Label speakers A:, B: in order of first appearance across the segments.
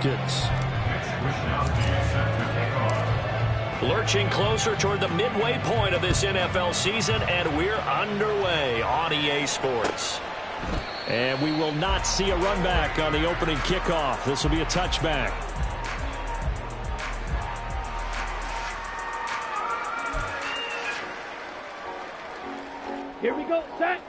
A: Falcons.
B: Lurching closer toward the midway point of this NFL season, and we're underway on EA Sports.
A: And we will not see a run back on the opening kickoff. This will be a touchback.
C: Here we go, set.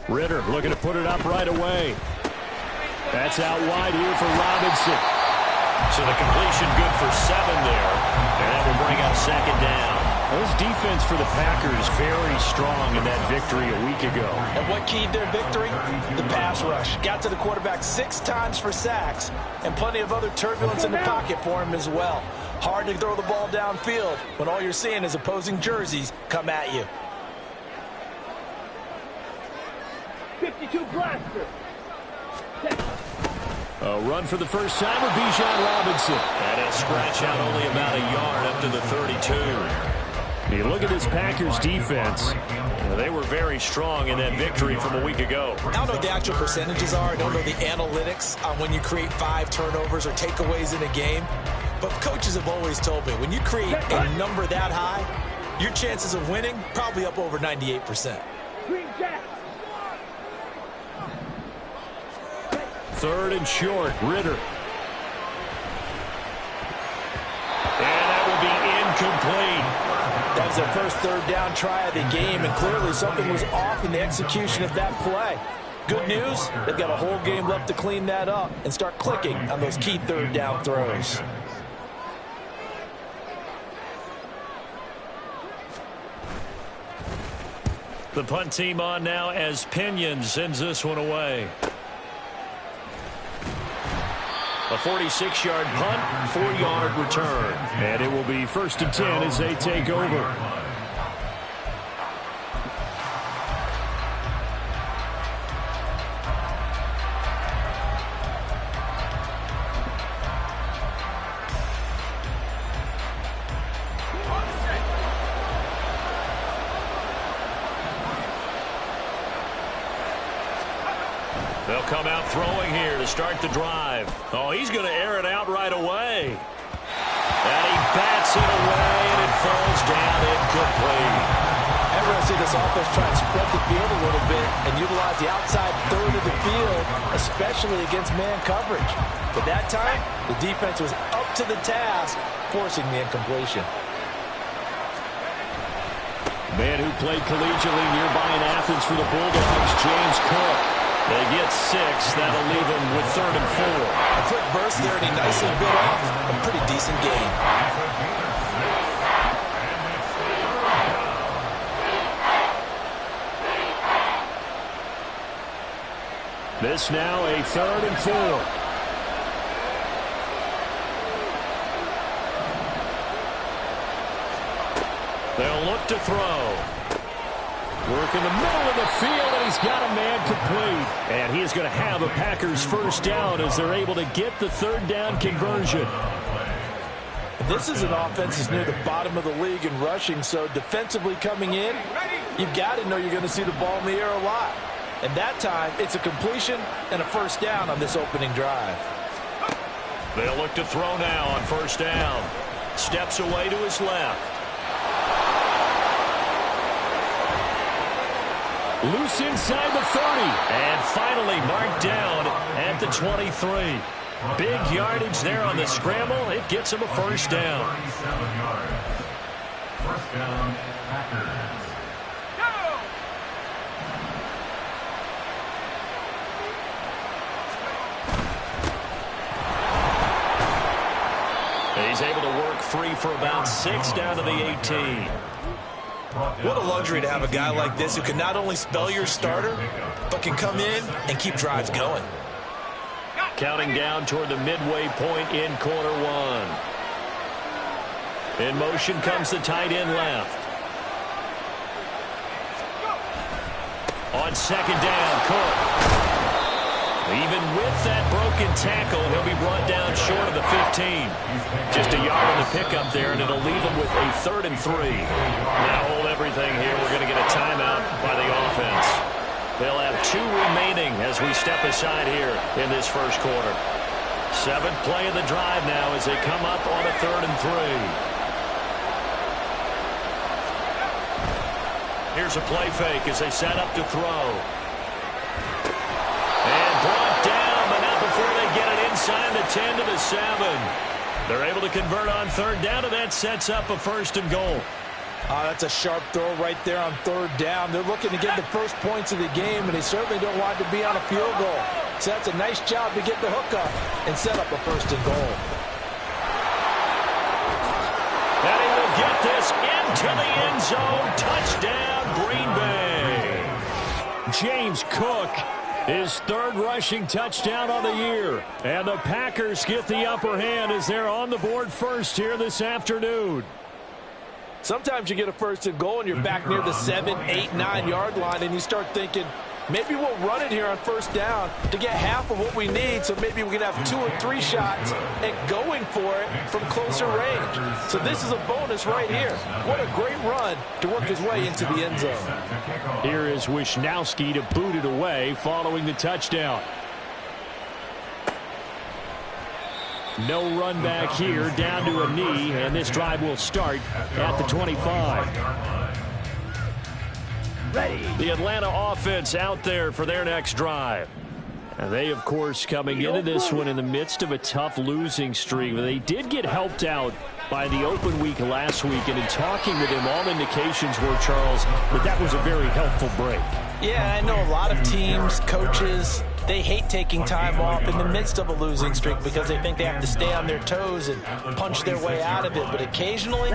A: Ritter looking to put it up right away. That's out wide here for Robinson.
B: So the completion good for 7 there. And that will bring up second down.
A: Well, this defense for the Packers very strong in that victory a week ago.
D: And what keyed their victory? The pass rush. Got to the quarterback 6 times for sacks, and plenty of other turbulence in the pocket for him as well. Hard to throw the ball downfield when all you're seeing is opposing jerseys come at you.
C: 52 blaster.
A: A run for the first time with Bijan Robinson.
B: And a scratch out only about a yard up to the 32.
A: You look at this Packers defense.
B: They were very strong in that victory from a week ago.
D: I don't know what the actual percentages are. I don't know the analytics on when you create 5 turnovers or takeaways in a game. But coaches have always told me, when you create a number that high, your chances of winning probably up over 98%.
C: Green Jack.
A: 3rd and short, Ritter.
B: And that will be incomplete.
D: That was their first 3rd down try of the game, and clearly something was off in the execution of that play. Good news, they've got a whole game left to clean that up and start clicking on those key 3rd down throws.
A: The punt team on now as Pinion sends this one away.
B: A 46-yard punt, 4-yard return.
A: And it will be 1st and 10 as they take over.
B: They'll come out throwing here to start the drive. Oh, he's going to air it out right away. And he bats it away, and it falls down incomplete.
D: Everyone see this offense try to spread the field a little bit and utilize the outside 3rd of the field, especially against man coverage. But that time, the defense was up to the task, forcing the incompletion.
A: Man who played collegiately nearby in Athens for the Bulldogs, James Cook. They get 6. That'll leave them with 3rd and 4.
D: A quick burst there, and he nicely bit off a pretty decent gain.
A: This now a 3rd and 4.
B: They'll look to throw.
A: Work in the middle of the field, and he's got a man complete. And he is going to have a Packers 1st down as they're able to get the 3rd down conversion.
D: This is an offense that's near the bottom of the league in rushing, so defensively coming in, you've got to know you're going to see the ball in the air a lot. And that time, it's a completion and a 1st down on this opening drive.
B: They'll look to throw now on 1st down. Steps away to his left.
A: Loose inside the 30.
B: And finally marked down at the 23. Big yardage there on the scramble. It gets him a 1st down.
E: 1st down, Packers.
B: He's able to work free for about 6 down to the 18.
D: What a luxury to have a guy like this who can not only spell your starter, but can come in and keep drives going.
B: Counting down toward the midway point in quarter 1. In motion comes the tight end left. On 2nd down, Cook. Even with that broken tackle, he'll be brought down short of the 15. Just a yard on the pickup there, and it'll leave him with a 3rd and 3. Now hold everything here. We're going to get a timeout by the offense. They'll have 2 remaining as we step aside here in this first quarter. 7th play of the drive now as they come up on a 3rd and 3. Here's a play fake as they set up to throw. And brought down, but not before they get it inside the 10 to the 7. They're able to convert on 3rd down, and that sets up a 1st and goal.
D: That's a sharp throw right there on 3rd down. They're looking to get the first points of the game, and they certainly don't want to be on a field goal. So that's a nice job to get the hook up and set up a 1st and goal.
B: And he will get this into the end zone. Touchdown, Green Bay.
A: James Cook, his 3rd rushing touchdown on the year. And the Packers get the upper hand as they're on the board first here this afternoon.
D: Sometimes you get a 1st and goal and you're back near the 7, 8, 9 yard line, and you start thinking, maybe we'll run it here on 1st down to get half of what we need, so maybe we can have 2 or 3 shots at going for it from closer range. So this is a bonus right here. What a great run to work his way into the end zone.
A: Here is Wisnowski to boot it away following the touchdown. No run back here, down to a knee, and this drive will start at the 25.
C: Ready.
A: The Atlanta offense out there for their next drive. And they, of course, coming into this one in the midst of a tough losing streak. They did get helped out by the open week last week, and in talking with him, all indications were, Charles, that was a very helpful break.
D: Yeah, I know a lot of teams, coaches, they hate taking time off in the midst of a losing streak because they think they have to stay on their toes and punch their way out of it. But occasionally,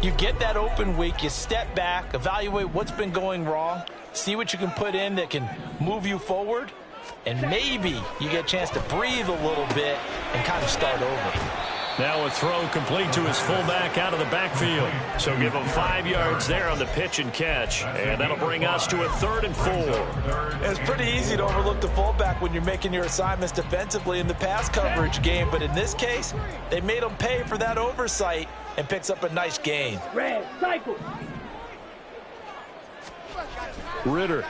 D: you get that open week, you step back, evaluate what's been going wrong, see what you can put in that can move you forward, and maybe you get a chance to breathe a little bit and kind of start over.
B: Now a throw complete to his fullback out of the backfield. So give him 5 yards there on the pitch and catch. And that'll bring us to a 3rd and 4.
D: It's pretty easy to overlook the fullback when you're making your assignments defensively in the pass coverage game. But in this case, they made him pay for that oversight and picks up a nice gain.
C: Red, cycle.
A: Ritter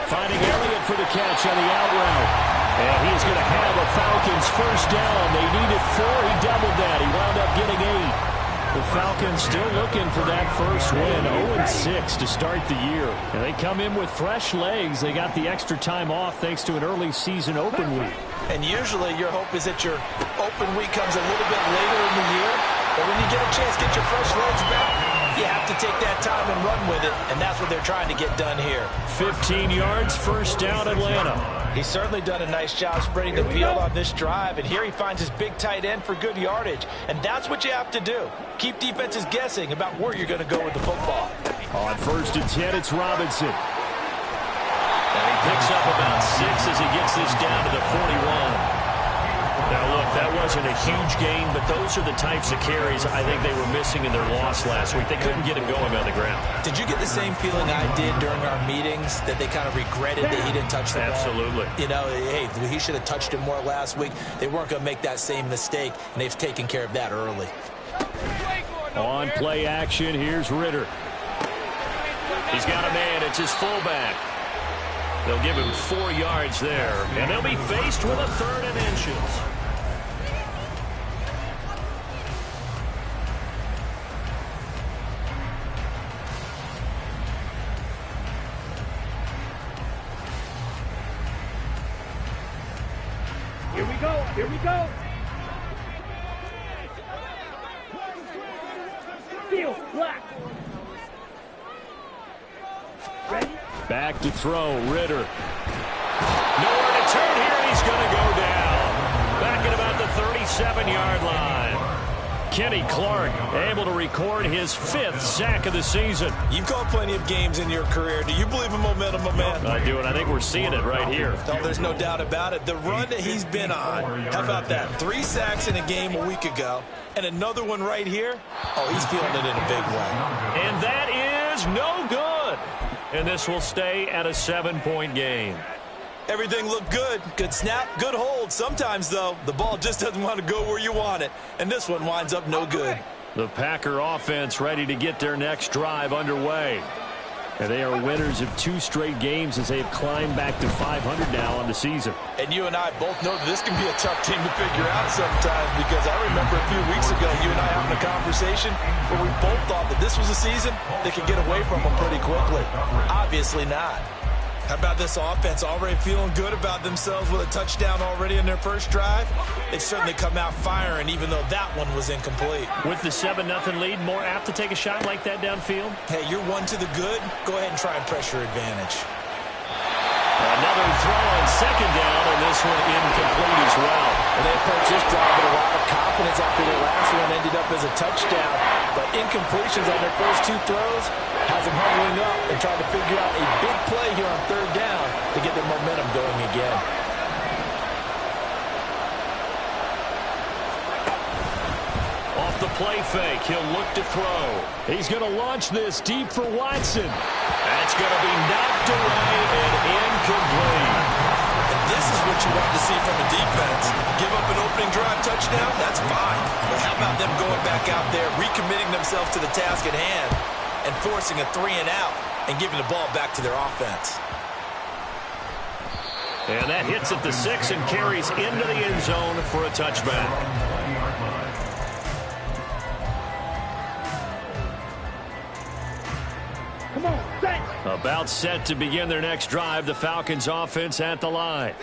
A: finding Elliott for the catch on the out route. And he's going to have a Falcons 1st down. They needed 4. He doubled that. He wound up getting 8. The Falcons still looking for that first win. 0-6 to start the year. And they come in with fresh legs. They got the extra time off thanks to an early season open week.
D: And usually your hope is that your open week comes a little bit later in the year. But when you get a chance to get your fresh legs back, you have to take that time and run with it. And that's what they're trying to get done here.
A: 15 yards, 1st down, Atlanta.
D: He's certainly done a nice job spreading the field on this drive, and here he finds his big tight end for good yardage. And that's what you have to do. Keep defenses guessing about where you're going to go with the football.
A: On 1st and 10, it's Robinson.
B: And he picks up about 6 as he gets this down to the 41. Now, look, that wasn't a huge gain, but those are the types of carries I think they were missing in their loss last week. They couldn't get him going on the ground.
D: Did you get the same feeling I did during our meetings, that they kind of regretted that he didn't touch the ball?
B: Absolutely.
D: You know, hey, he should have touched it more last week. They weren't going to make that same mistake, and they've taken care of that early.
A: On play action, here's Ritter.
B: He's got a man. It's his fullback. They'll give him 4 yards there, and they'll be faced with a 3rd and inches.
C: Here we go. Here we go. Steel, black. Ready?
A: Back to throw, Ritter.
B: Nowhere to turn here, and he's going to go down. Back at about the 37-yard line. Kenny Clark able to record his 5th sack of the season.
D: You've called plenty of games in your career. Do you believe in momentum, my man?
B: I do, and I think we're seeing it right here.
D: No, there's no doubt about it. The run that he's been on, how about that? 3 sacks in a game a week ago, and another one right here. Oh, he's feeling it in a big way.
B: And that is no good. And this will stay at a 7-point game.
D: Everything looked good. Good snap, good hold. Sometimes, though, the ball just doesn't want to go where you want it. And this one winds up no good.
B: The Packer offense ready to get their next drive underway. And they are winners of 2 straight games as they've climbed back to 500 now on the season.
D: And you and I both know that this can be a tough team to figure out sometimes, because I remember a few weeks ago you and I having a conversation where we both thought that this was a season that could get away from them pretty quickly. Obviously not. How about this offense already feeling good about themselves with a touchdown already in their first drive? They've certainly come out firing, even though that one was incomplete.
B: With the 7-0 lead, more apt to take a shot like that downfield?
D: Hey, you're one to the good. Go ahead and try and press your advantage.
B: Another throw on second down, and this one incomplete as well.
D: And they approached this drive with a lot of confidence after their last one ended up as a touchdown. But incompletions on their first 2 throws has them huddling up and trying to figure out a big play here on third down to get their momentum going again.
B: Off the play fake, he'll look to throw.
A: He's going to launch this deep for Watson.
B: That's going to be knocked away and incomplete.
D: And this is what you want to see from a defense. Give up an opening drive touchdown, that's fine. But how about them going back out there, recommitting themselves to the task at hand, and forcing a 3-and-out and giving the ball back to their offense.
B: And that hits at the 6 and carries into the end zone for a touchback.
C: Come on, set.
B: About set to begin their next drive, the Falcons offense at the line.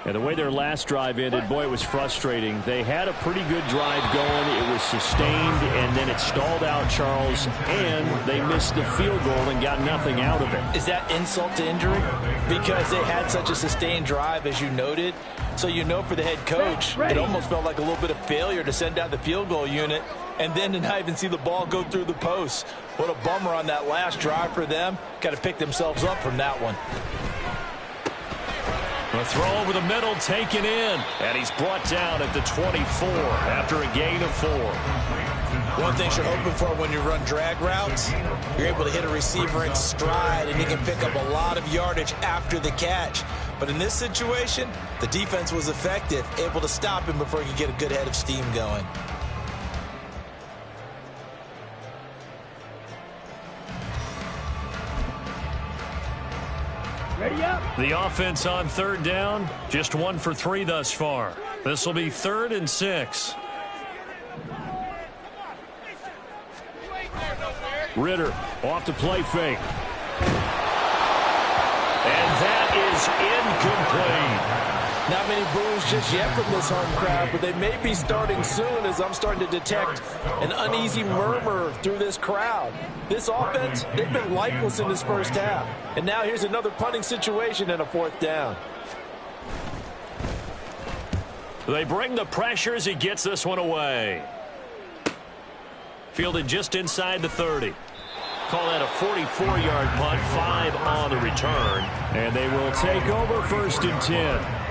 B: And the way their last drive ended, boy, it was frustrating. They had a pretty good drive going. It was sustained, and then it stalled out, Charles, and they missed the field goal and got nothing out of it.
D: Is that insult to injury? Because they had such a sustained drive, as you noted. So you know for the head coach, it almost felt like a little bit of failure to send out the field goal unit and then to not even see the ball go through the post. What a bummer on that last drive for them. Got to pick themselves up from that one.
B: A throw over the middle, taken in, and he's brought down at the 24 after a gain of 4.
D: One thing you're hoping for when you run drag routes, you're able to hit a receiver in stride, and he can pick up a lot of yardage after the catch. But in this situation, the defense was effective, able to stop him before he could get a good head of steam going.
C: Ready up.
B: The offense on third down, just 1 for 3 thus far. This will be 3rd and 6. Ritter off the play fake. And that is incomplete.
D: Not many boos just yet from this home crowd, but they may be starting soon as I'm starting to detect an uneasy murmur through this crowd. This offense, they've been lifeless in this first half. And now here's another punting situation and a 4th down.
B: They bring the pressure as he gets this one away. Fielded just inside the 30. Call that a 44-yard punt, 5 on the return.
A: And they will take over 1st and 10.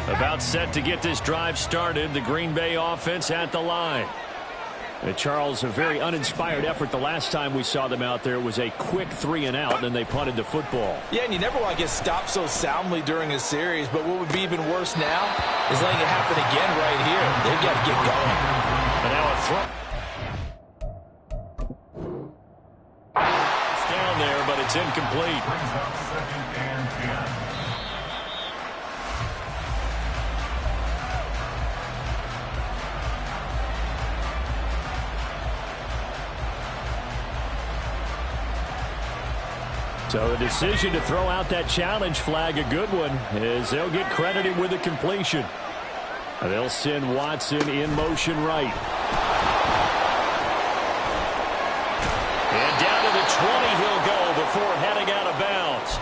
B: About set to get this drive started. The Green Bay offense at the line.
A: And Charles, a very uninspired effort the last time we saw them out there. It was a quick 3-and-out, and then they punted the football.
D: Yeah, and you never want to get stopped so soundly during a series, but what would be even worse now is letting it happen again right here. They've got to get going.
B: And now a throw. It's down there, but it's incomplete.
A: So the decision to throw out that challenge flag, a good one, as they'll get credited with the completion. They'll send Watson in motion right.
B: And down to the 20 he'll go before heading out of bounds.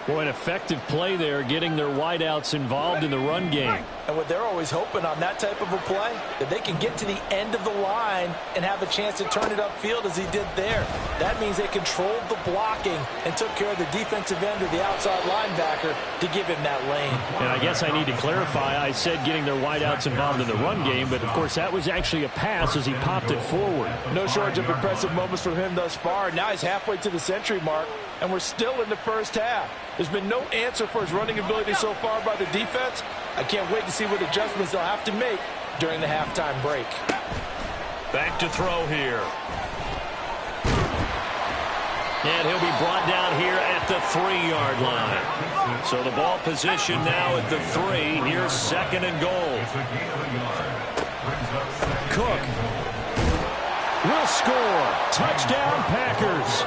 A: Boy, an effective play there, getting their wideouts involved in the run game.
D: And what they're always hoping on that type of a play, that they can get to the end of the line and have a chance to turn it upfield as he did there. That means they controlled the blocking and took care of the defensive end or the outside linebacker to give him that lane.
A: And I guess I need to clarify, I said getting their wideouts involved in the run game, but of course that was actually a pass as he popped it forward.
D: No shortage of impressive moments from him thus far. Now he's halfway to the century mark, and we're still in the first half. There's been no answer for his running ability so far by the defense. I can't wait to see what adjustments they'll have to make during the halftime break.
B: Back to throw here. And he'll be brought down here at the 3-yard line. So the ball position now at the 3. Here's 2nd and goal.
A: Cook will score. Touchdown, Packers.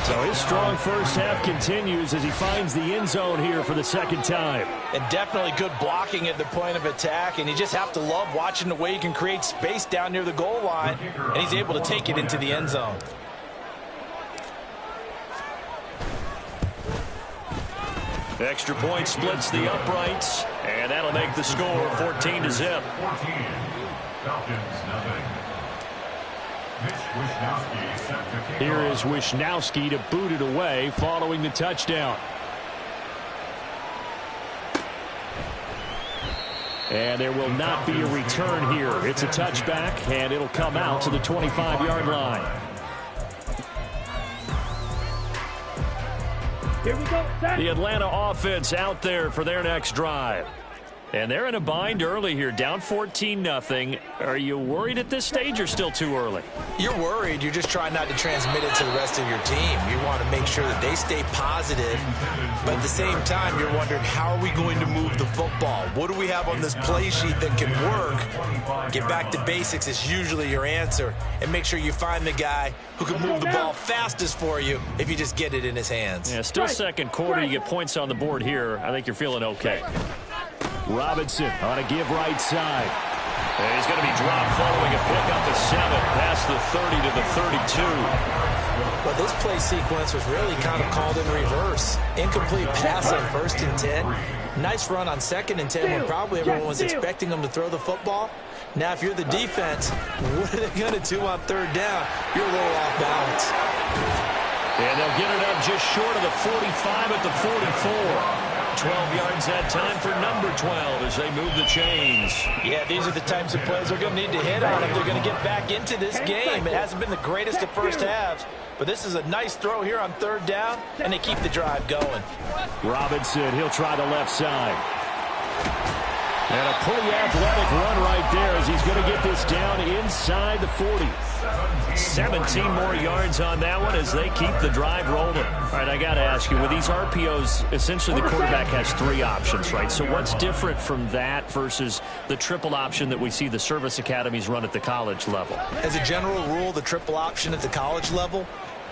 A: So his strong first half continues as he finds the end zone here for the 2nd time.
D: And definitely good blocking at the point of attack, and you just have to love watching the way he can create space down near the goal line, and he's able to take it into the end zone.
B: Extra point splits the uprights, and that'll make the score 14-0.
E: 14. Falcons, nothing.
A: Here is Wishnowski to boot it away following the touchdown. And there will not be a return here. It's a touchback, and it'll come out to the 25-yard line.
C: Here we go.
B: The Atlanta offense out there for their next drive. And they're in a bind early here, down 14-0. Are you worried at this stage or still too early?
D: You're worried. You're just trying not to transmit it to the rest of your team. You want to make sure that they stay positive. But at the same time, you're wondering, how are we going to move the football? What do we have on this play sheet that can work? Get back to basics is usually your answer. And make sure you find the guy who can move the ball fastest for you if you just get it in his hands.
B: Yeah, still second quarter. You get points on the board here. I think you're feeling okay.
A: Robinson on a give right side.
B: And he's going to be dropped following a pickup of 7 past the 30 to the 32.
D: But this play sequence was really kind of called in reverse. Incomplete pass on 1st and 10. Nice run on 2nd and 10 when probably everyone was expecting them to throw the football. Now, if you're the defense, what are they going to do on 3rd down? You're a little off balance.
B: And they'll get it up just short of the 45 at the 44. 12 yards that time for number 12 as they move the chains.
D: Yeah, these are the types of plays they're going to need to hit on if they're going to get back into this game. It hasn't been the greatest of first halves, but this is a nice throw here on 3rd down, and they keep the drive going.
A: Robinson, he'll try the left side. And a pretty athletic run right there as he's going to get this down inside the 40.
B: 17 more yards on that one as they keep the drive rolling. All right, I got to ask you, with these RPOs, essentially the quarterback has 3 options, right? So what's different from that versus the triple option that we see the service academies run at the college level?
D: As a general rule, the triple option at the college level,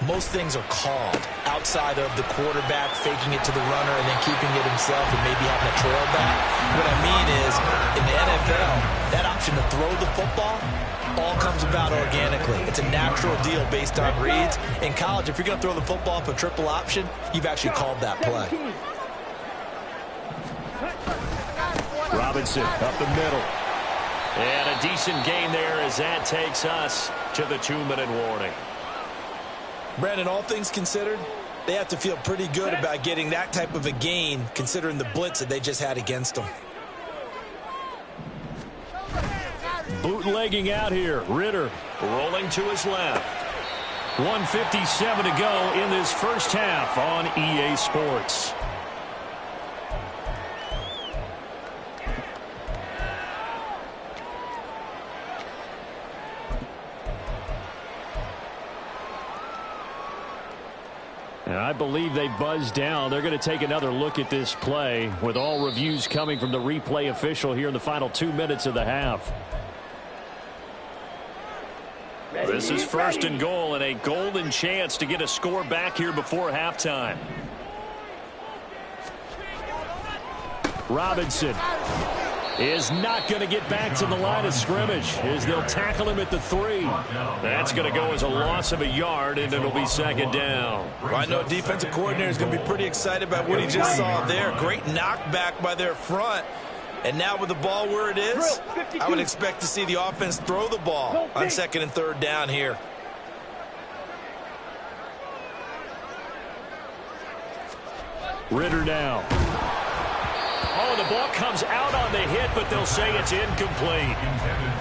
D: most things are called outside of the quarterback faking it to the runner and then keeping it himself and maybe having a trail back. What I mean is, in the NFL, that option to throw the football all comes about organically. It's a natural deal based on reads. In college, if you're going to throw the football for triple option, you've actually called that play.
A: Robinson up the middle.
B: And a decent gain there as that takes us to the 2-minute warning.
D: Brandon, all things considered, they have to feel pretty good about getting that type of a gain considering the blitz that they just had against them.
A: Bootlegging out here. Ritter
B: rolling to his left.
A: 1:57 to go in this first half on EA Sports. And I believe they buzzed down. They're going to take another look at this play with all reviews coming from the replay official here in the final 2 minutes of the half.
B: This is 1st and goal and a golden chance to get a score back here before halftime.
A: Robinson is not going to get back to the line of scrimmage as they'll tackle him at the 3.
B: That's going to go as a loss of a yard, and it'll be second down.
D: Well, I know defensive coordinator is going to be pretty excited about what he just saw there. Great knockback by their front. And now with the ball where it is, I would expect to see the offense throw the ball on 2nd and 3rd down here.
A: Ritter now.
B: Oh, the ball comes out on the hit, but they'll say it's incomplete.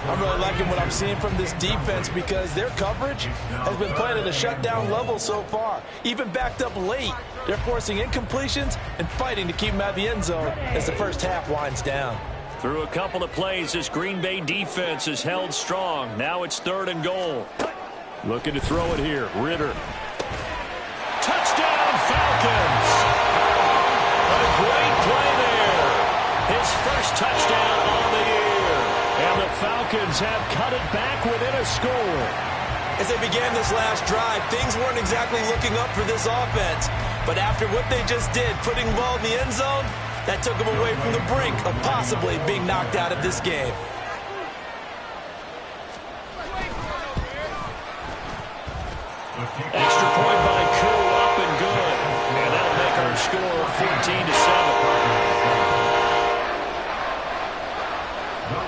D: I'm really liking what I'm seeing from this defense because their coverage has been playing at a shutdown level so far. Even backed up late, they're forcing incompletions and fighting to keep them out of the end zone as the first half winds down.
B: Through a couple of plays, this Green Bay defense is held strong. Now it's 3rd and goal.
A: Looking to throw it here. Ritter.
B: Touchdown, Falcons! A great play there. His first touchdown on the year.
A: And the Falcons have cut it back within a score.
D: As they began this last drive, things weren't exactly looking up for this offense. But after what they just did, putting the ball in the end zone, that took them away from the brink of possibly being knocked out of this game.
B: Extra point by Koo, up and good. And that'll make our score 14-7.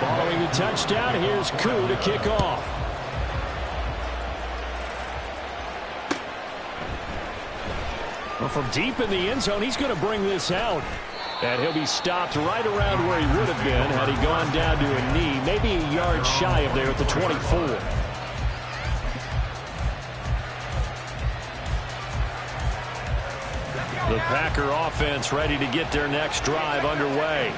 A: Following the touchdown, here's Koo to kick off. Well, from deep in the end zone, he's going to bring this out. And he'll be stopped right around where he would have been had he gone down to a knee, maybe a yard shy of there at the 24. The Packer offense ready to get their next drive underway.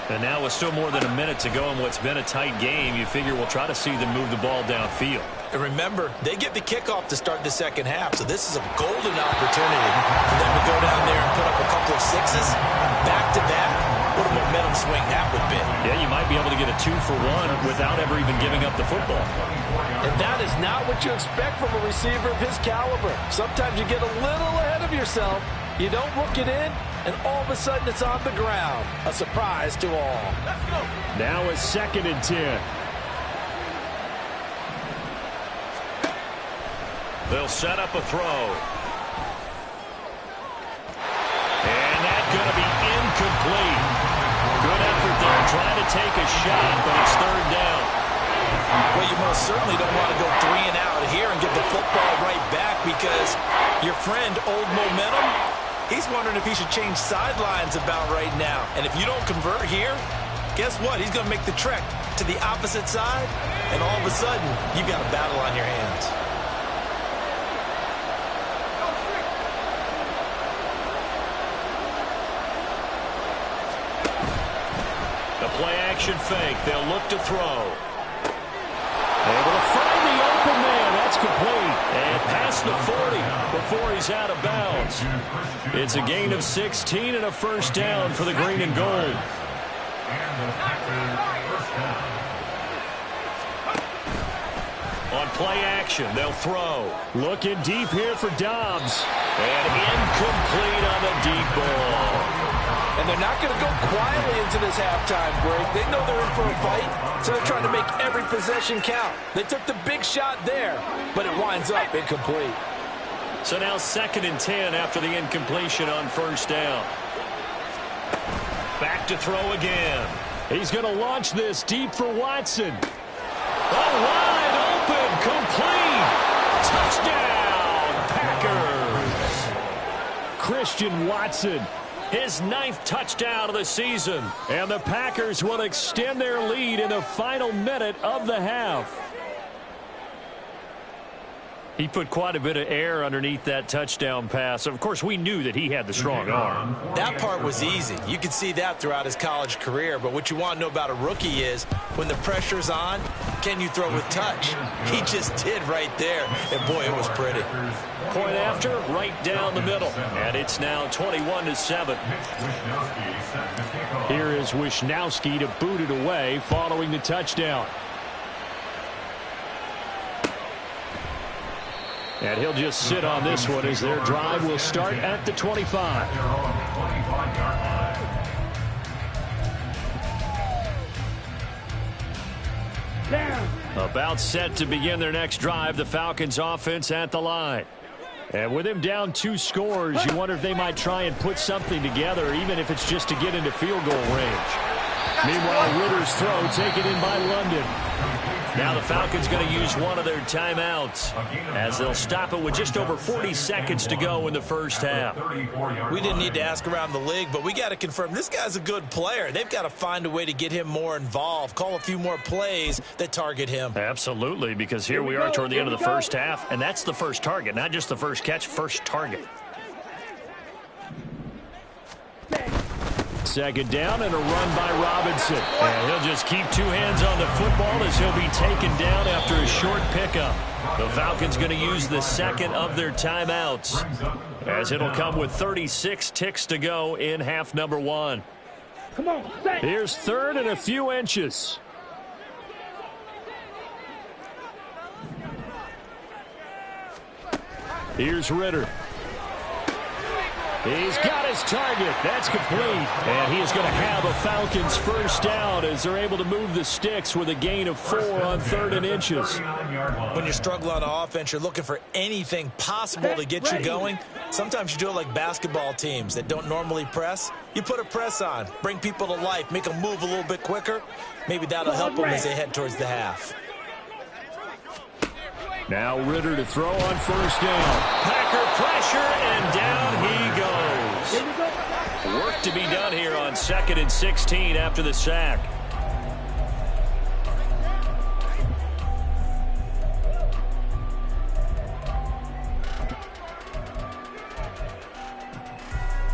B: And now with still more than a minute to go in what's been a tight game, you figure we'll try to see them move the ball downfield.
D: And remember, they get the kickoff to start the second half, so this is a golden opportunity for them to go down there and put up a couple of sixes back-to-back. What a momentum swing that would be.
B: Yeah, you might be able to get a 2-for-1 without ever even giving up the football.
D: And that is not what you expect from a receiver of his caliber. Sometimes you get a little ahead of yourself. You don't look it in, and all of a sudden it's on the ground. A surprise to all.
A: Now a 2nd and 10.
B: They'll set up a throw. And that's going to be incomplete. Good effort there, trying to take a shot, but it's 3rd down.
D: Well, you most certainly don't want to go 3 and out here and get the football right back because your friend, Old Momentum, he's wondering if he should change sidelines about right now. And if you don't convert here, guess what? He's going to make the trek to the opposite side, and all of a sudden, you've got a battle on your hands.
B: The play-action fake. They'll look to throw.
A: Able to find the open man. That's complete. And past the 40 before he's out of bounds. It's a gain of 16 and a first down for the green and gold.
B: On play action, they'll throw.
A: Looking deep here for Dobbs.
B: And incomplete on the deep ball.
D: And they're not going to go quietly into this halftime break. They know they're in for a fight, so they're trying to make every possession count. They took the big shot there, but it winds up incomplete.
B: So now 2nd and 10 after the incompletion on first down. Back to throw again.
A: He's going to launch this deep for Watson. Oh, wide open, complete. Touchdown, Packers. Christian Watson. His 9th touchdown of the season. And the Packers will extend their lead in the final minute of the half.
B: He put quite a bit of air underneath that touchdown pass. Of course, we knew that he had the strong arm.
D: That part was easy. You could see that throughout his college career. But what you want to know about a rookie is when the pressure's on, can you throw with touch? He just did right there. And, boy, it was pretty.
A: Point after, right down the middle. And it's now 21-7. Here is Wishnowski to boot it away following the touchdown. And he'll just sit on this one as their drive will start at the 25.
C: Down.
A: About set to begin their next drive, the Falcons offense at the line. And with him down 2 scores, you wonder if they might try and put something together, even if it's just to get into field goal range. Meanwhile, Ritter's throw taken in by London. Now the Falcons going to use one of their timeouts as they'll stop it with just over 40 seconds to go in the first half.
D: We didn't need to ask around the league, but we got to confirm this guy's a good player. They've got to find a way to get him more involved, call a few more plays that target him.
A: Absolutely, because here we are toward the end of the first half, and that's the first target, not just the first catch, first target. Second down and a run by Robinson. And he'll just keep 2 hands on the football as he'll be taken down after a short pickup. The Falcons going to use the second of their timeouts as it'll come with 36 ticks to go in half number 1.
C: Come on, set.
A: Here's third and a few inches. Here's Ritter. He's got his target. That's complete. And he is going to have a Falcons first down as they're able to move the sticks with a gain of 4 on 3rd and inches.
D: When you struggle on offense, you're looking for anything possible to get you going. Sometimes you do it like basketball teams that don't normally press. You put a press on, bring people to life, make them move a little bit quicker. Maybe that'll help them as they head towards the half.
A: Now Ritter to throw on first down. Packer pressure, and down he goes. Work to be done here on 2nd and 16 after the sack.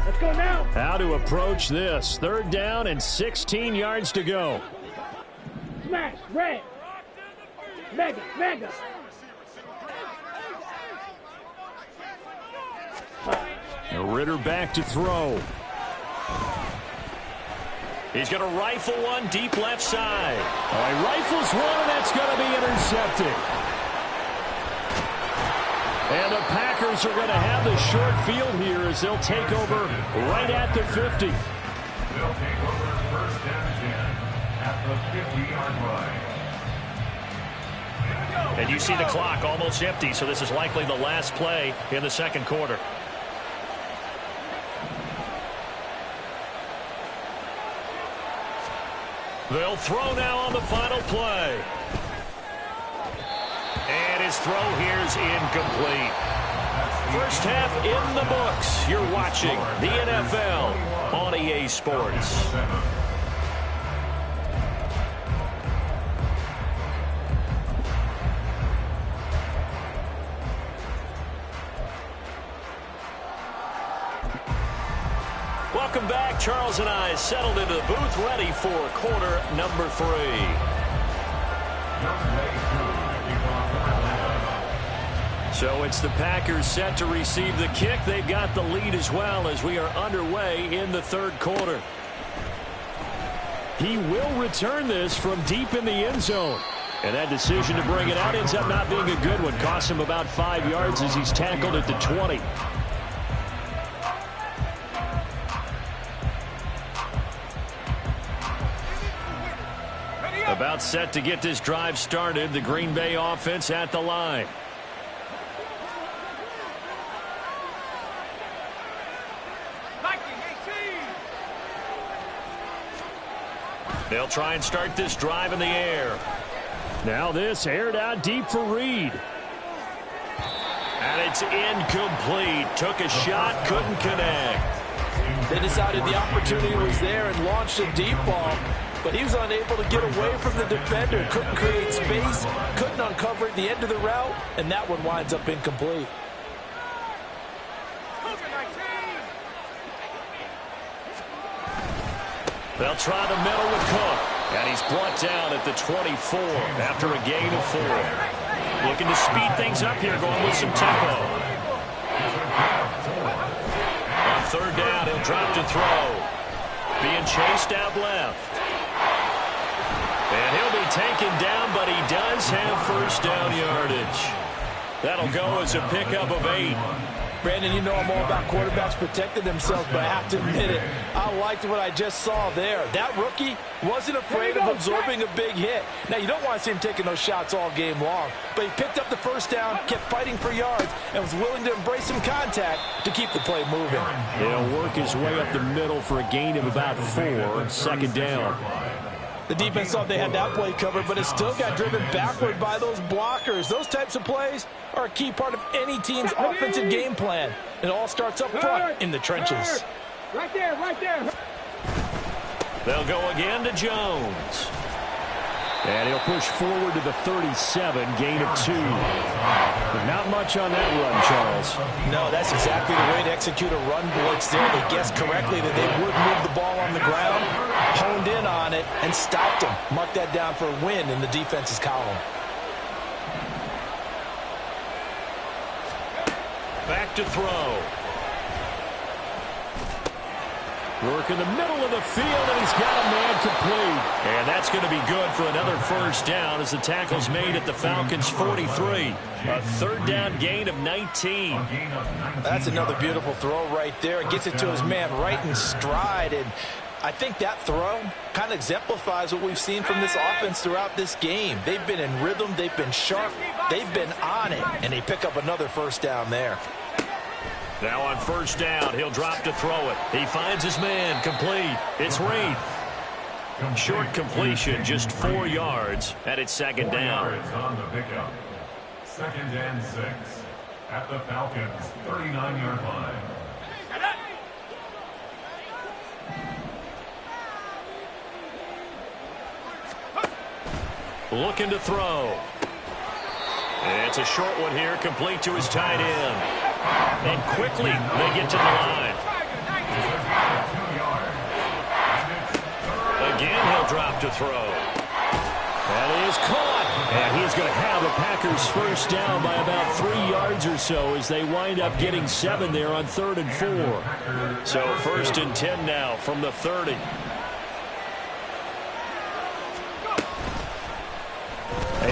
C: Let's go now.
A: How to approach this. 3rd down and 16 yards to go.
C: Smash, red. Mega, mega.
A: Ritter back to throw. He's going to rifle one deep left side. Oh, he rifles one, and that's going to be intercepted. And the Packers are going to have the short field here as they'll take over right at the 50.
E: They'll take over first and 10 at the 50-yard line.
A: And you see the clock almost empty, so this is likely the last play in the second quarter. They'll throw now on the final play. And his throw here is incomplete. First half in the books. You're watching the NFL on EA Sports. Welcome back. Charles and I settled into the booth, ready for quarter number 3. So it's the Packers set to receive the kick. They've got the lead as well as we are underway in the 3rd quarter. He will return this from deep in the end zone. And that decision to bring it out ends up not being a good one. Cost him about 5 yards as he's tackled at the 20. About set to get this drive started. The Green Bay offense at the line. They'll try and start this drive in the air. Now this aired out deep for Reed. And it's incomplete. Took a shot, couldn't connect.
D: They decided the opportunity was there and launched a deep ball, but he was unable to get away from the defender. Couldn't create space, couldn't uncover at the end of the route, and that one winds up incomplete.
A: They'll try the middle with Cook. And he's brought down at the 24 after a gain of 4. Looking to speed things up here, going with some tempo. On 3rd down, he'll drop to throw. Being chased out left. And he'll be taken down, but he does have first down yardage. That'll go as a pickup of 8.
D: Brandon, you know I'm all about quarterbacks protecting themselves, but I have to admit it, I liked what I just saw there. That rookie wasn't afraid of absorbing a big hit. Now, you don't want to see him taking those shots all game long, but he picked up the first down, kept fighting for yards, and was willing to embrace some contact to keep the play moving.
A: He'll work his way up the middle for a gain of about 4, second down.
D: The defense thought they had that play covered, but it still got driven backward by those blockers. Those types of plays are a key part of any team's offensive game plan. It all starts up front in the trenches.
C: Right there, right there.
A: They'll go again to Jones. And he'll push forward to the 37, gain of 2. But not much on that run, Charles.
D: No, that's exactly the way to execute a run blitz there. They guessed correctly that they would move the ball on the ground, honed in on it, and stopped them. Mark that down for a win in the defense's column.
A: Back to throw. Work in the middle of the field, and he's got a man complete. And that's going to be good for another first down as the tackle's made at the Falcons' 43. A third down gain of 19.
D: That's another beautiful throw right there. It gets it to his man right in stride, and I think that throw kind of exemplifies what we've seen from this offense throughout this game. They've been in rhythm, they've been sharp, they've been on it, and they pick up another first down there.
A: Now on first down, he'll drop to throw it. He finds his man, complete. It's Reed. Short completion, just 4 yards, and it's second down.
E: 4 yards on the pickup. 2nd and 6 at the Falcons' 39-yard line.
A: Looking to throw. It's a short one here, complete to his tight end. And quickly, they get to the line. Again, he'll drop to throw. That is caught. And he's going to have the Packers first down by about 3 yards or so as they wind up getting 7 there on 3rd and 4. So 1st and 10 now from the 30.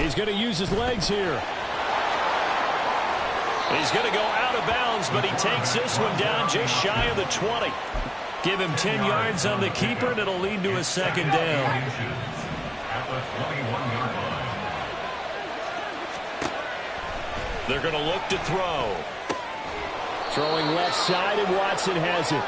A: He's going to use his legs here. He's going to go out of bounds, but he takes this one down just shy of the 20. Give him 10 yards on the keeper, and it'll lead to a second down.
E: At the 21-yard line.
A: They're going to look to throw. Throwing left side, and Watson has it.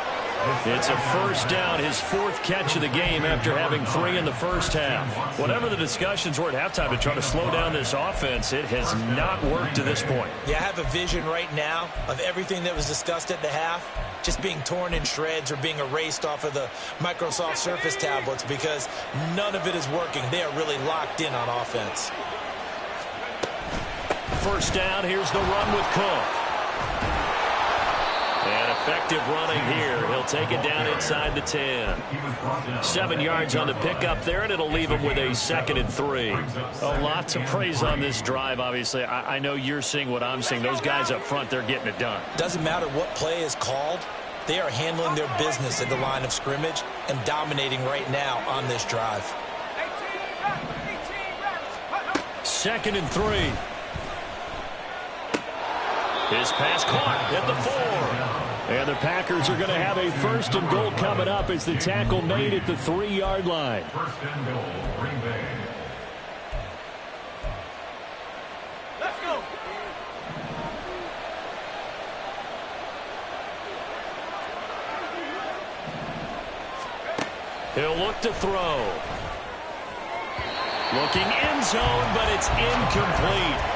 A: It's a first down, his 4th catch of the game after having 3 in the first half. Whatever the discussions were at halftime to try to slow down this offense, it has not worked to this point.
D: Yeah, I have a vision right now of everything that was discussed at the half just being torn in shreds or being erased off of the Microsoft Surface tablets because none of it is working. They are really locked in on offense.
A: First down, here's the run with Cook. And effective running here. He'll take it down inside the 10. 7 yards on the pickup there, and it'll leave him with a 2nd and 3. A lot to praise on this drive, obviously. I know you're seeing what I'm seeing. Those guys up front, they're getting it done.
D: Doesn't matter what play is called. They are handling their business at the line of scrimmage and dominating right now on this drive.
A: 2nd and 3. His pass caught at the 4. And the Packers are going to have a 1st and goal coming up as the tackle made at the 3-yard line.
E: 1st and goal, Green Bay.
C: Let's go.
A: He'll look to throw. Looking end zone, but it's incomplete.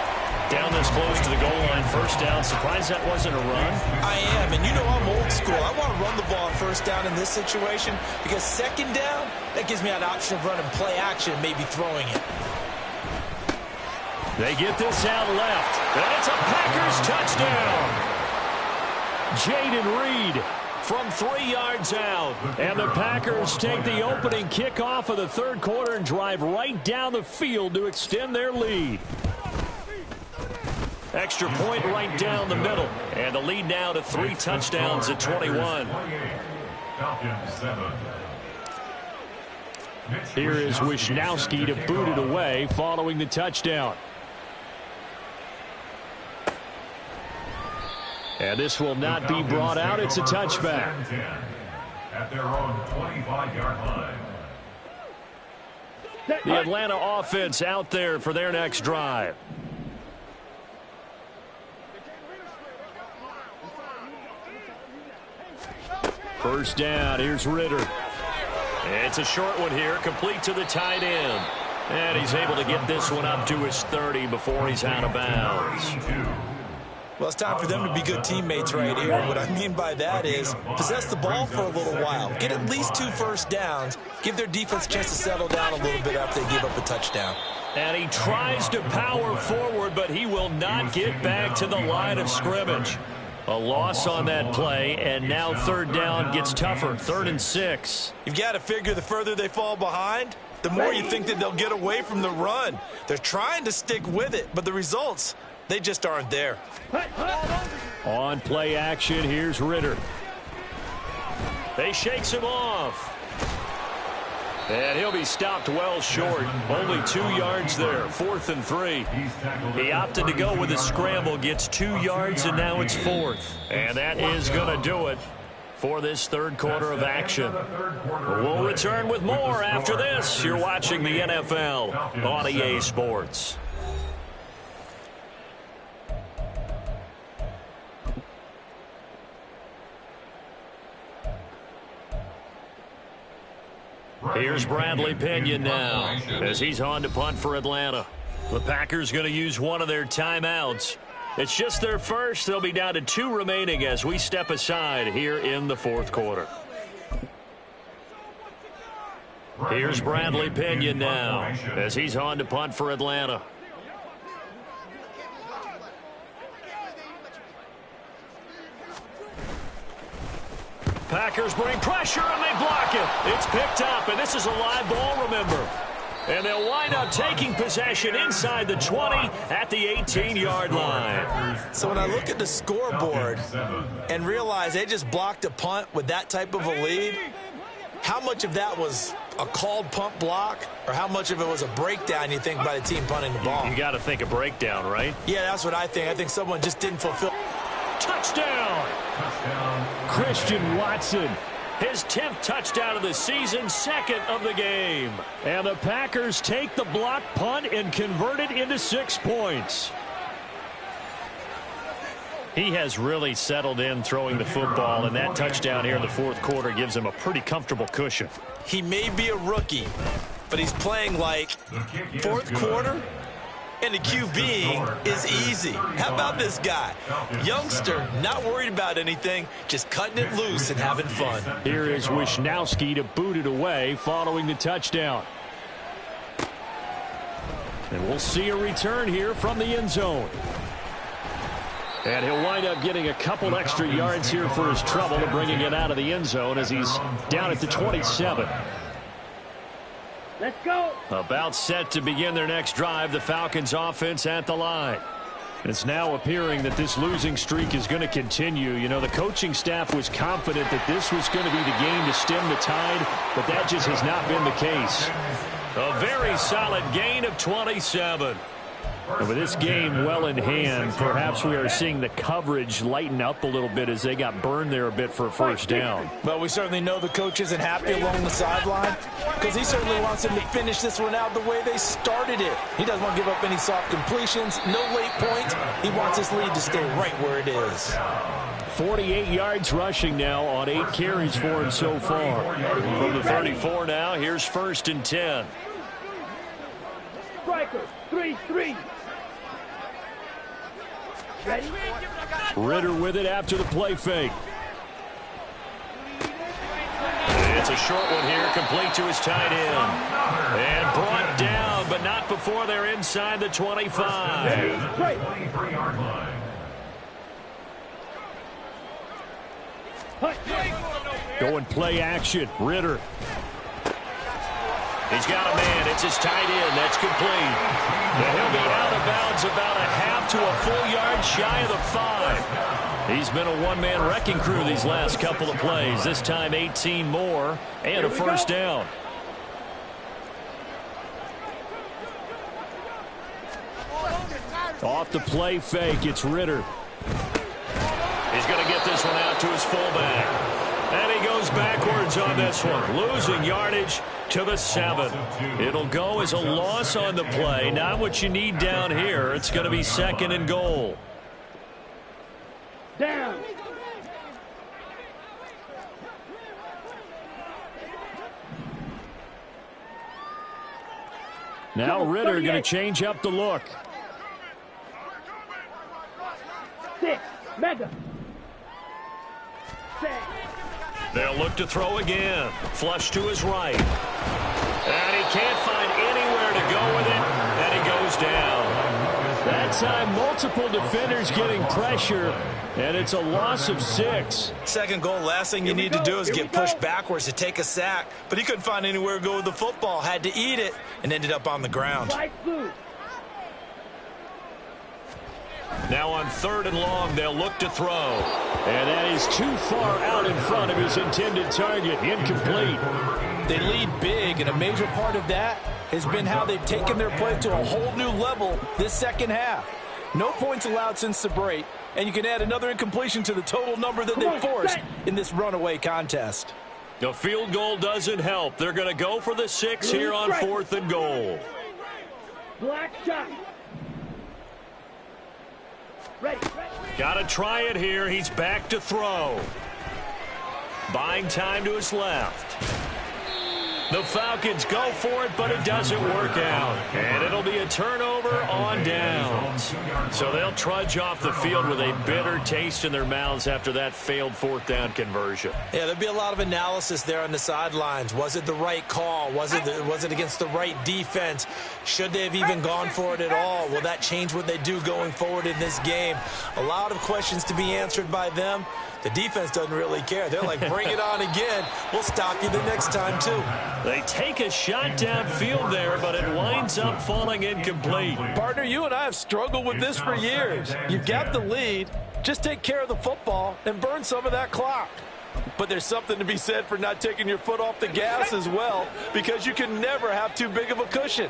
A: Down this close to the goal line, first down. Surprised that wasn't a run?
D: I am, and you know I'm old school. I want to run the ball on first down in this situation because 2nd down, that gives me an option of running play action, maybe throwing it.
A: They get this out left, and it's a Packers touchdown. Jaden Reed from 3 yards out. And the Packers take the opening kickoff of the 3rd quarter and drive right down the field to extend their lead. Extra point right down the middle. And the lead now to 3 touchdowns at 21.
E: Falcons 7.
A: Here is Wisnowski to boot it away following the touchdown. And this will not be brought out. It's a touchback.
E: At their own 25-yard line.
A: The Atlanta offense out there for their next drive. First down, here's Ritter.
B: It's a short one here, complete to the tight end. And he's able to get this one up to his 30 before he's out of bounds.
D: Well, it's time for them to be good teammates right here. What I mean by that is possess the ball for a little while. Get at least 2 first downs. Give their defense a chance to settle down a little bit after they give up a touchdown.
B: And he tries to power forward, but he will not get back to the line of scrimmage. A loss on that play, and now third down gets tougher. 3rd and 6.
D: You've got to figure the further they fall behind, the more you think that they'll get away from the run. They're trying to stick with it, but the results, they just aren't there.
A: On play action, here's Ritter.
B: They shakes him off. And he'll be stopped well short. Only 2 yards there. 4th and 3. He opted to go with a scramble, gets 2 yards, and now it's 4th. And that is going to do it for this third quarter of action. We'll return with more after this. You're watching the NFL on EA Sports. Here's Bradley Pinion now as he's on to punt for Atlanta. The Packers going to use one of their timeouts. It's just their first. They'll be down to 2 remaining as we step aside here in the 4th quarter. Here's Bradley Pinion now as he's on to punt for Atlanta. Packers bring pressure, and they block it. It's picked up, and this is a live ball, remember. And they'll wind up taking possession inside the 20 at the 18-yard line.
D: So when I look at the scoreboard and realize they just blocked a punt with that type of a lead, how much of that was a called punt block or how much of it was a breakdown, you think, by the team punting the ball?
B: You got to think a breakdown, right?
D: Yeah, that's what I think. I think someone just didn't fulfill.
B: Touchdown!
A: Christian Watson.
B: His 10th touchdown of the season, 2nd of the game.
A: And the Packers take the block punt and convert it into 6 points.
B: He has really settled in throwing the football, and that touchdown here in the 4th quarter gives him a pretty comfortable cushion.
D: He may be a rookie, but he's playing like 4th quarter. And the QB is easy. How about this guy? Youngster, not worried about anything, just cutting it loose and having fun.
A: Here is Wisnowski to boot it away following the touchdown. And we'll see a return here from the end zone. And he'll wind up getting a couple extra yards here for his trouble to bringing it out of the end zone as he's down at the 27.
C: Let's go.
A: About set to begin their next drive, the Falcons offense at the line. It's now appearing that this losing streak is going to continue. You know, the coaching staff was confident that this was going to be the game to stem the tide, but that just has not been the case.
B: A very solid gain of 27.
A: And with this game well in hand, perhaps we are seeing the coverage lighten up a little bit as they got burned there a bit for a first down.
D: Well, we certainly know the coach isn't happy along the sideline because he certainly wants them to finish this one out the way they started it. He doesn't want to give up any soft completions, no late points. He wants this lead to stay right where it is.
A: 48 yards rushing now on 8 carries for him so far.
B: From the 34 now, here's 1st and 10.
C: Striker, 3-3. Ready?
A: Ritter with it after the play fake.
B: It's a short one here, complete to his tight end. And brought down, but not before they're inside the 25.
C: Right.
A: Going play action. Ritter.
B: He's got a man. It's his tight end. That's complete. And he'll be out of bounds about a half to a full yard shy of the 5. He's been a one-man wrecking crew these last couple of plays. This time 18 more and a first down.
A: Off the play fake, it's Ritter.
B: His He's going to get this one out to his fullback. And he goes backwards on this one, losing yardage to the 7. It'll go as a loss on the play. Not what you need down here. It's going to be 2nd and goal.
C: Down.
A: Now Ritter going to change up the look.
C: 6. Mega. 6.
B: They'll look to throw again. Flush to his right. And he can't find anywhere to go with it. And he goes down.
A: That time, multiple defenders getting pressure, and it's a loss of 6.
D: 2nd goal, last thing you need to do is get pushed backwards to take a sack. But he couldn't find anywhere to go with the football, had to eat it, and ended up on the ground.
B: Now on 3rd and long, they'll look to throw.
A: And that is too far out in front of his intended target. Incomplete.
D: They lead big, and a major part of that has been how they've taken their play to a whole new level this second half. No points allowed since the break, and you can add another incompletion to the total number that they forced in this runaway contest.
B: The field goal doesn't help. They're going to go for the 6 here on 4th and goal.
C: Black shot. Ready.
B: Got to try it here. He's back to throw. Buying time to his left. The Falcons go for it, but it doesn't work out. And it'll be a turnover on downs. So they'll trudge off the field with a bitter taste in their mouths after that failed 4th down conversion.
D: Yeah, there'll be a lot of analysis there on the sidelines. Was it the right call? Was it against the right defense? Should they have even gone for it at all? Will that change what they do going forward in this game? A lot of questions to be answered by them. The defense doesn't really care. They're like, bring it on again. We'll stop you the next time, too.
B: They take a shot downfield there, but it winds up falling incomplete.
D: Partner, you and I have struggled with this for years. You've got the lead. Just take care of the football and burn some of that clock. But there's something to be said for not taking your foot off the gas as well, because you can never have too big of a cushion.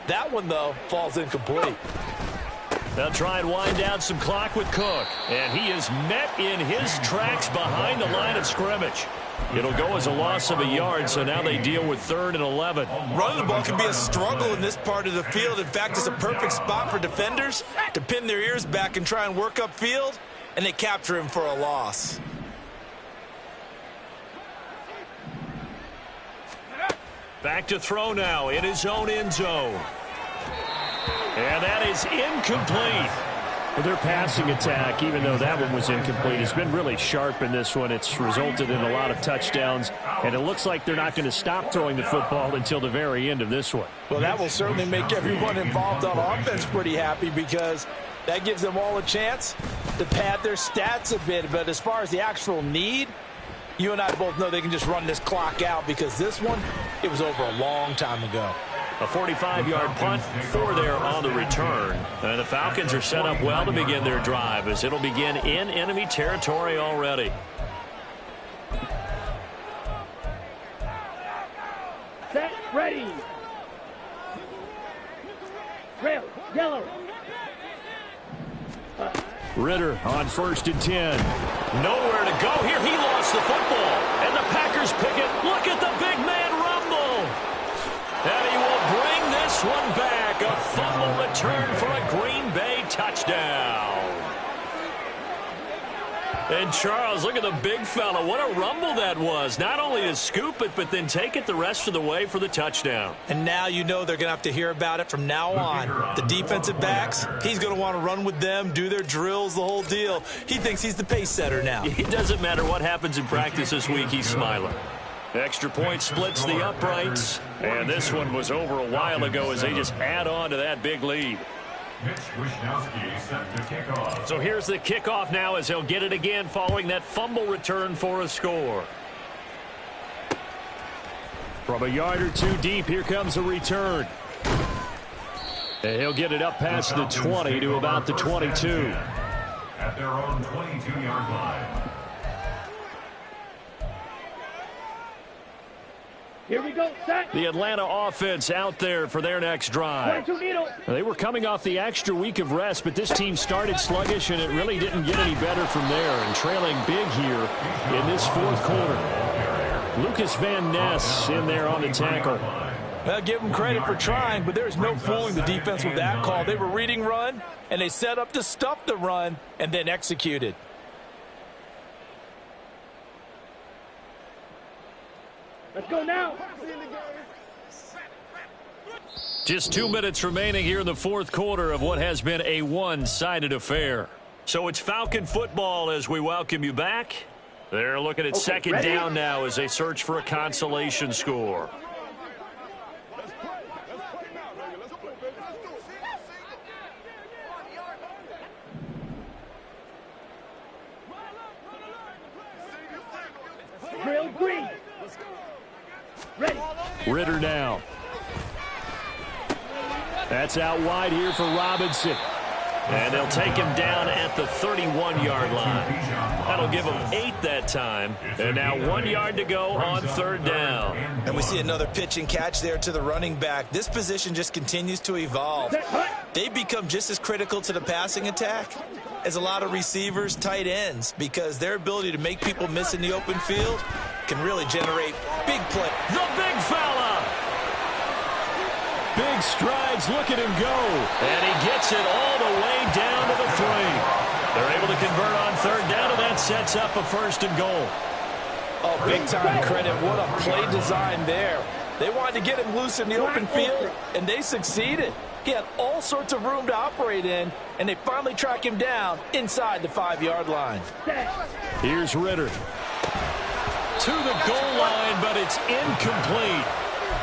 D: That one, though, falls incomplete.
B: They'll try and wind down some clock with Cook. And he is met in his tracks behind the line of scrimmage. It'll go as a loss of a yard, so now they deal with 3rd and 11.
D: Running the ball can be a struggle in this part of the field. In fact, it's a perfect spot for defenders to pin their ears back and try and work upfield, and they capture him for a loss.
B: Back to throw now in his own end zone. And that is incomplete.
A: Well, their passing attack, even though that one was incomplete, has been really sharp in this one. It's resulted in a lot of touchdowns, and it looks like they're not going to stop throwing the football until the very end of this one.
D: Well, that will certainly make everyone involved on offense pretty happy, because that gives them all a chance to pad their stats a bit. But as far as the actual need, you and I both know they can just run this clock out, because this one, it was over a long time ago.
B: A 45-yard punt for there on the return. And the Falcons are set up well to begin their drive, as it'll begin in enemy territory already.
C: Set. Ready. Rail. Yellow.
A: Ritter on 1st and 10.
B: Nowhere to go here. He lost the football. And the Packers pick it. Look at the big man rumble. And he will bring this one back. A fumble return for a Green Bay touchdown. And Charles, look at the big fella. What a rumble that was. Not only to scoop it, but then take it the rest of the way for the touchdown.
D: And now you know they're going to have to hear about it from now on. The defensive backs, he's going to want to run with them, do their drills, the whole deal. He thinks he's the pace setter now.
B: It doesn't matter what happens in practice this week. He's smiling. Extra point splits the uprights. And this one was over a while ago as they just add on to that big lead. So here's the kickoff now as he'll get it again following that fumble return for a score.
A: From a yard or two deep, here comes a return. And he'll get it up past the 20 to about the 22.
E: At their own 22-yard line.
C: Here we go, set.
A: The Atlanta offense out there for their next drive.
C: 22 needle.
A: They were coming off the extra week of rest, but this team started sluggish, and it really didn't get any better from there, and trailing big here in this fourth quarter. Lucas Van Ness in there on the tackle.
D: Well, give them credit for trying, but there's no fooling the defense with that call. They were reading run, and they set up to stuff the run and then executed.
C: Let's go now.
A: Just 2 minutes remaining here in the fourth quarter of what has been a one-sided affair.
B: So it's Falcon football as we welcome you back. They're looking at second
C: ready?
B: down now as they search for a consolation score.
C: Drill green. Ready.
A: Ritter now. That's out wide here for Robinson.
B: And they'll take him down at the 31-yard line. That'll give them 8 that time. And now 1 yard to go on third down.
F: And we see another pitch and catch there to the running back. This position just continues to evolve. They become just as critical to the passing attack as a lot of receivers, tight ends, because their ability to make people miss in the open field can really generate big play.
A: The big fella. Big strides. Look at him go.
B: And he gets it all the way down to the 3. They're able to convert on third down, and that sets up a first and goal.
D: Oh, big-time credit. What a play design there. They wanted to get him loose in the open field, and they succeeded. He had all sorts of room to operate in, and they finally track him down inside the 5-yard line.
A: Here's Ritter. To the goal line, but it's incomplete.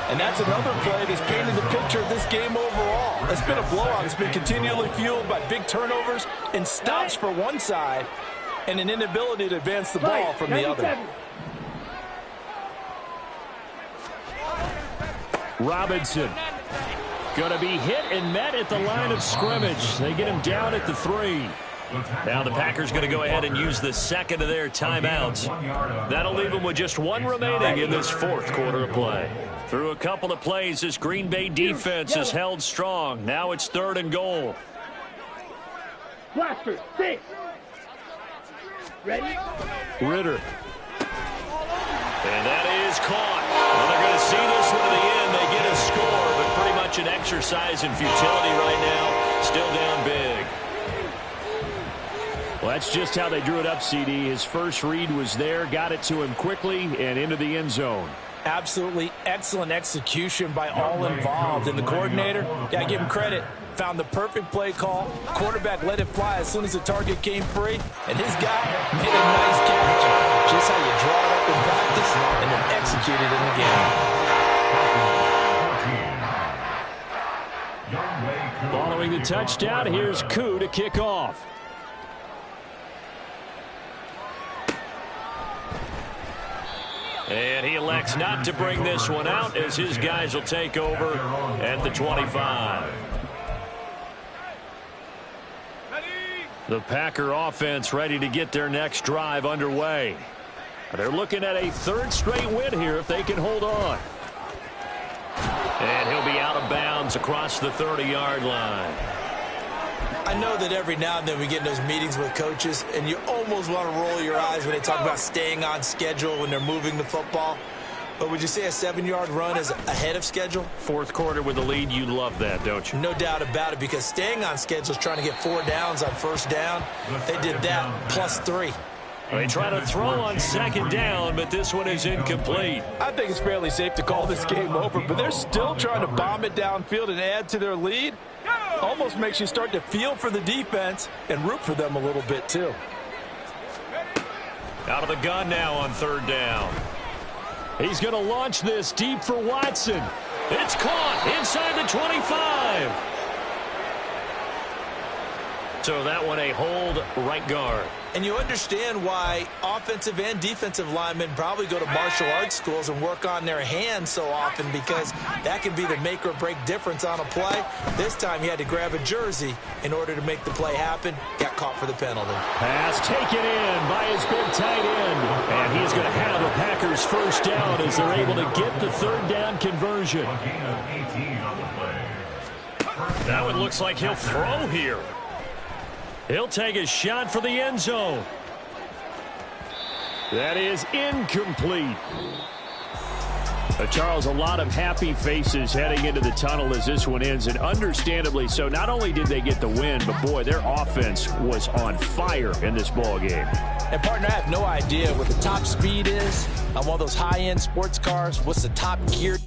D: And that's another play that's painted the picture of this game overall. It's been a blowout. It's been continually fueled by big turnovers and stops for one side and an inability to advance the ball from the other.
A: Robinson. Going to be hit and met at the line of scrimmage. They get him down at the 3.
B: Now the Packers going to go ahead and use the second of their timeouts. That'll leave them with just 1 remaining in this fourth quarter of play. Through a couple of plays, this Green Bay defense is held strong. Now it's third and goal.
C: Blaster, 6. Ready?
A: Ritter.
B: And that is caught. Well, they're going to see this one to the end. They get a score, but pretty much an exercise in futility right now. Still down big.
A: Well, that's just how they drew it up, CD. His first read was there, got it to him quickly, and into the end zone.
D: Absolutely excellent execution by all involved. And the coordinator, got to give him credit, found the perfect play call. Quarterback let it fly as soon as the target came free. And his guy made a nice catch. Just how you draw it up in practice and then execute it in the game.
A: Following the touchdown, here's Koo to kick off.
B: And he elects not to bring this one out as his guys will take over at the 25.
A: The Packer offense ready to get their next drive underway. They're looking at a 3rd straight win here if they can hold on.
B: And he'll be out of bounds across the 30-yard line.
F: I know that every now and then we get in those meetings with coaches, and you almost want to roll your eyes when they talk about staying on schedule when they're moving the football. But would you say a 7-yard run is ahead of schedule?
B: Fourth quarter with the lead, you love that, don't you?
F: No doubt about it, because staying on schedule is trying to get 4 downs on first down. They did that plus 3.
B: They try to throw on second down, but this one is incomplete.
D: I think it's fairly safe to call this game over, but they're still trying to bomb it downfield and add to their lead. Almost makes you start to feel for the defense and root for them a little bit, too.
B: Out of the gun now on third down.
A: He's going to launch this deep for Watson.
B: It's caught inside the 25. So that one a hold right guard.
F: And you understand why offensive and defensive linemen probably go to martial arts schools and work on their hands so often, because that can be the make or break difference on a play. This time he had to grab a jersey in order to make the play happen. Got caught for the penalty.
A: Pass taken in by his big tight end. And he's going to have the Packers first down as they're able to get the third down conversion.
E: A gain of 18 on the play.
B: That one looks like he'll throw here.
A: He'll take a shot for the end zone. That is incomplete. Charles, a lot of happy faces heading into the tunnel as this one ends, and understandably so. Not only did they get the win, but boy, their offense was on fire in this ball game.
D: And partner, I have no idea what the top speed is on one of those high-end sports cars. What's the top gear?